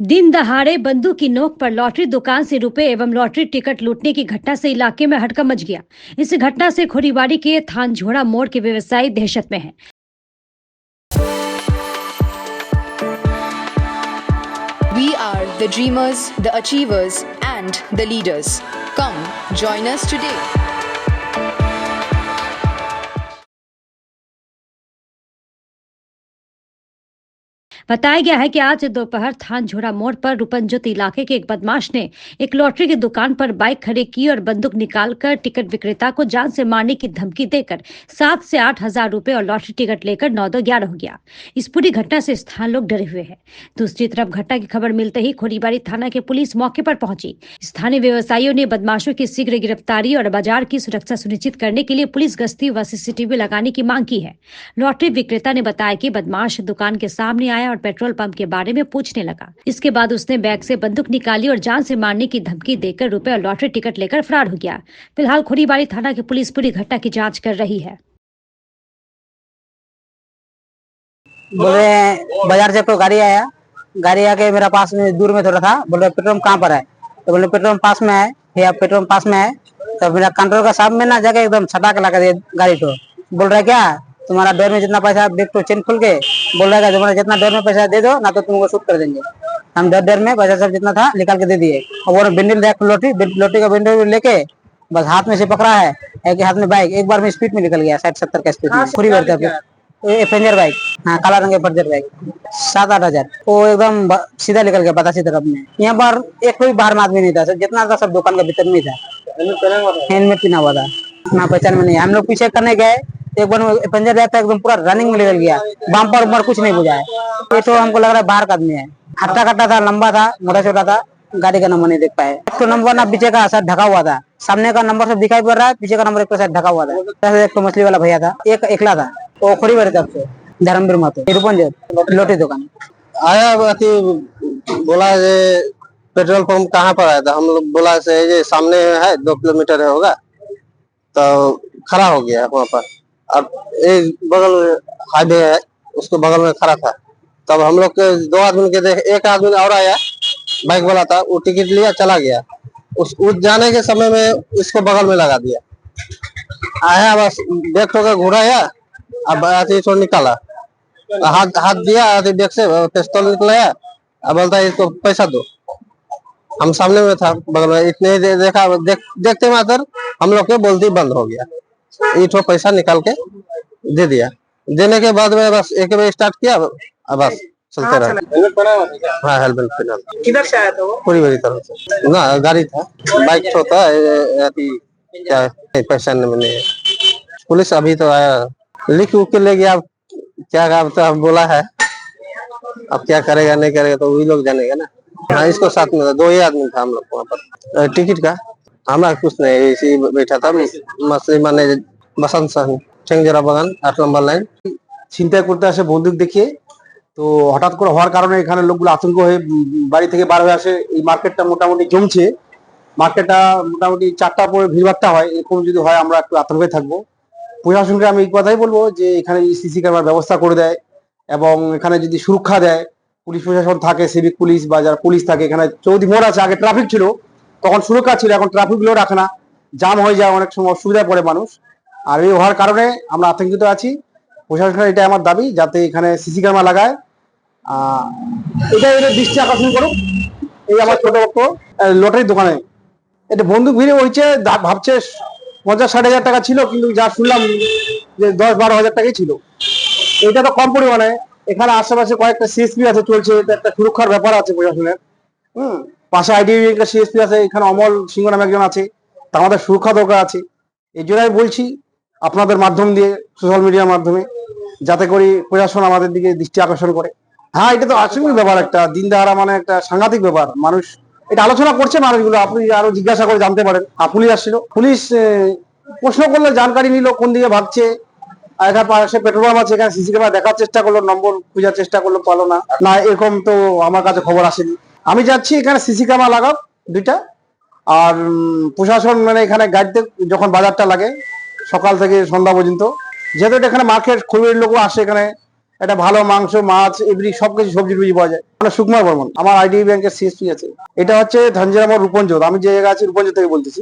दिन दहाड़े बंदूक की नोक पर लॉटरी दुकान से रुपए एवं लॉटरी टिकट लूटने की घटना से इलाके में हड़कंप मच गया। इस घटना से खोरीबाड़ी के थानझोड़ा मोड़ के व्यवसायी दहशत में हैं। We are the dreamers, the achievers, and the leaders. Come, join us today. बताया गया है कि आज दोपहर थानझोड़ा मोड़ पर रूपनजोत इलाके के एक बदमाश ने एक लॉटरी की दुकान पर बाइक खड़ी की और बंदूक निकालकर टिकट विक्रेता को जान से मारने की धमकी देकर 7 से 8 हजार रुपए और लॉटरी टिकट लेकर 9-11 हो गया। इस पूरी घटना से स्थानीय लोग डरे हुए हैं। दूसरी तरफ घटना की खबर मिलते ही खोरीबाड़ी थाना के पुलिस मौके पर पहुंची। स्थानीय व्यवसायियों ने बदमाशों की शीघ्र गिरफ्तारी और बाजार की सुरक्षा सुनिश्चित करने के लिए पुलिस गश्ती व CCTV लगाने की मांग की है। लॉटरी विक्रेता ने बताया कि बदमाश दुकान के सामने आया और पेट्रोल पंप के बारे में पूछने लगा। इसके बाद उसने बैग से बंदूक निकाली और जान से मारने की धमकी देकर रुपए और लॉटरी टिकट लेकर फरार हो गया। फिलहाल खोरीबाड़ी थाना की पुलिस पूरी घटना की जांच कर रही है। बोले बाजार से तो गाड़ी आके मेरा पास में दूर में थोड़ा था। बोले पेट्रोल पंप कहाँ पर है? तो बोले पेट्रोल पंप पास में है भैया, पेट्रोल पंप पास में है। तो मेरा कंट्रोल का सामने ना जगह एकदम छटा के लगा दिया गाड़ी। तो बोल रहा है क्या तुम्हारा डोर में जितना पैसा, बैग तो चेन खुल के बोल रहा है तुम्हारा जितना डोर में पैसा दे दो ना तो तुमको शूट कर देंगे। हम डर में पैसा सब जितना था निकाल के दे दिए। और वो बिंडल लोटी का बिंडल लेके बस हाथ में से पकड़ा है, एक हाथ में बाइक। एक बार में स्पीड में निकल गया 60-70 का स्पीड में। पूरी एवेंजर बाइक, हाँ काला रंग का एवेंजर बाइक। 7-8 हजार वो एकदम सीधा निकल गया बतासी तरफ में। यहाँ पर एक कोई बाहर में आदमी नहीं था, जितना था सब दुकान के भीतर में था। हेलमेट पहना हुआ था ना, पहचान में नहीं। हम लोग पीछे करने गए, एक बार एवेंजर रहता एकदम पूरा रनिंग में निकल गया। बम्पर उम्पर कुछ नहीं बुझा है। ये तो हमको लग रहा है बाहर का आदमी है। हट्टा कट्टा था, लंबा था, मोटा छोटा था। गाड़ी का नंबर नहीं देख पाए। एक तो नंबर ना पीछे का शायद ढका हुआ था, सामने का नंबर सब दिखाई पड़ रहा है, पीछे का नंबर एक तो शायद ढका हुआ था। एक तो मछली वाला भैया था, एक एकला था। वो खोरीबाड़ी तरफ से धर्मवीर महतो रूपनजोत लोटी दुकान आया। बोला पेट्रोल पंप कहाँ पर आया था? हम लोग बोला से ये सामने है, 2 किलोमीटर है होगा। तो खड़ा हो गया वहाँ पर। अब एक बगल हाईवे है, उसको बगल में खड़ा था। तब हम लोग के 2 आदमी के देख, एक आदमी और आया बाइक वाला था, वो टिकट लिया चला गया। उस जाने के समय में इसको बगल में लगा दिया। आया बस बैग ठोकर घुराया, अब थोड़ा निकाला, हाथ दिया बैग से पिस्तौल निकलाया। अब बोलता है इसको पैसा दो। हम सामने में था बगल में, इतने देखा देखते मात्र हम लोग के बोलती बंद हो गया। ये पैसा निकाल के दे दिया। देने के बाद में बस एक बार स्टार्ट किया, अब बस चलते रहे। हाँ हेलमेट पहना। किधर से आया था वो? पूरी तरफ से ना, गाड़ी था, बाइक था क्या पैसा नहीं है। पुलिस अभी तो आया, लिख उख के ले गया। क्या तो बोला है, अब क्या करेगा नहीं करेगा तो वही लोग जानेगा ना। हाँ इसको साथ में था, 2 ही आदमी था हम लोग वहाँ पर। टिकट का हमारा कुछ नहीं, इसी बैठा था। मछली माने बसंत ঠেংজোড়া বাগান 8 নম্বর লাইন। ছিনতাই করতে আসে বন্দুক দেখিয়ে। তো হঠাৎ করে হওয়ার কারণে এখানে লোকগুলো আতঙ্ক হয়ে বাড়ি থেকে বার হয়ে আসে। এই মার্কেটটা মোটামুটি জমছে। মার্কেটটা মোটামুটি 4টার পরে ভিড়ভাট্টা হয়। এরকম যদি হয় আমরা একটু আতঙ্কে থাকবো। প্রশাসনকে আমি এই কথাই বলবো যে এখানে সিসি ক্যামেরার ব্যবস্থা করে দেয় এবং এখানে যদি সুরক্ষা দেয়, পুলিশ প্রশাসন থাকে, সিভিক পুলিশ বা যারা পুলিশ থাকে। এখানে চৌধুরী মোড় আছে, আগে ট্রাফিক ছিল, তখন সুরক্ষা ছিল, এখন ট্রাফিকগুলো রাখে না, জাম হয়ে যায়, অনেক সময় অসুবিধায় পড়ে মানুষ। আর এই হওয়ার কারণে আমরা আতঙ্কিত আছি। প্রশাসনের এটা আমার দাবি যাতে এখানে সিসি ক্যামেরা লাগায়। এটা এদের দৃষ্টি আকর্ষণ করুক। এই আমার ছোট লটারির দোকানে এটা বন্দুক ভিড়ে হয়েছে, ভাবছে 50-60 হাজার টাকা ছিল, কিন্তু যা শুনলাম যে 10-12 হাজার টাকাই ছিল। এটা তো কম পরিমাণে। এখানে আশেপাশে কয়েকটা সিএসপি আছে, চলছে, এটা একটা সুরক্ষার ব্যাপার আছে প্রশাসনের। পাশে আইডিবি একটা সিএসপি আছে, এখানে অমল সিংহ নামে একজন আছে, তা আমাদের সুরক্ষা দরকার আছে। এই জন্যই বলছি আপনাদের মাধ্যম দিয়ে, সোশ্যাল মিডিয়ার মাধ্যমে, যাতে করে প্রশাসন আমাদের দিকে দৃষ্টি আকর্ষণ করে। হ্যাঁ এটা তো আসলে ব্যাপার, একটা দিন দাহাড়া মানে একটা সাংঘাতিক ব্যাপার। মানুষ এটা আলোচনা করছে, মানুষগুলো, আপনি আরো জিজ্ঞাসা করে জানতে পারেন। পুলিশ আসছিল, পুলিশ প্রশ্ন করলে জানকারি নিল কোন দিকে ভাগছে। এখানে পাশে পেট্রোল পাম্প আছে, এখানে সিসি ক্যামেরা দেখার চেষ্টা করলো, নম্বর খোঁজার চেষ্টা করলো, পালো না। না এরকম তো আমার কাছে খবর আসেনি। আমি যাচ্ছি এখানে সিসি ক্যামেরা লাগাও 2টা। আর প্রশাসন মানে এখানে গাড়িতে যখন বাজারটা লাগে সকাল থেকে সন্ধ্যা পর্যন্ত, যেহেতু এখানে মার্কেট খুবই লোক আসে এখানে একটা ভালো মাংস, মাছ, এভরি সবকিছু সবজি টবজি পাওয়া যায়। আমরা সুকুমার বর্মন, আমার আইডিবি ব্যাংকের সিএসপি আছে। এটা হচ্ছে ধনজিরাম রূপঞ্জোত, আমি যে জায়গা আছি রূপঞ্জোত থেকে বলতেছি।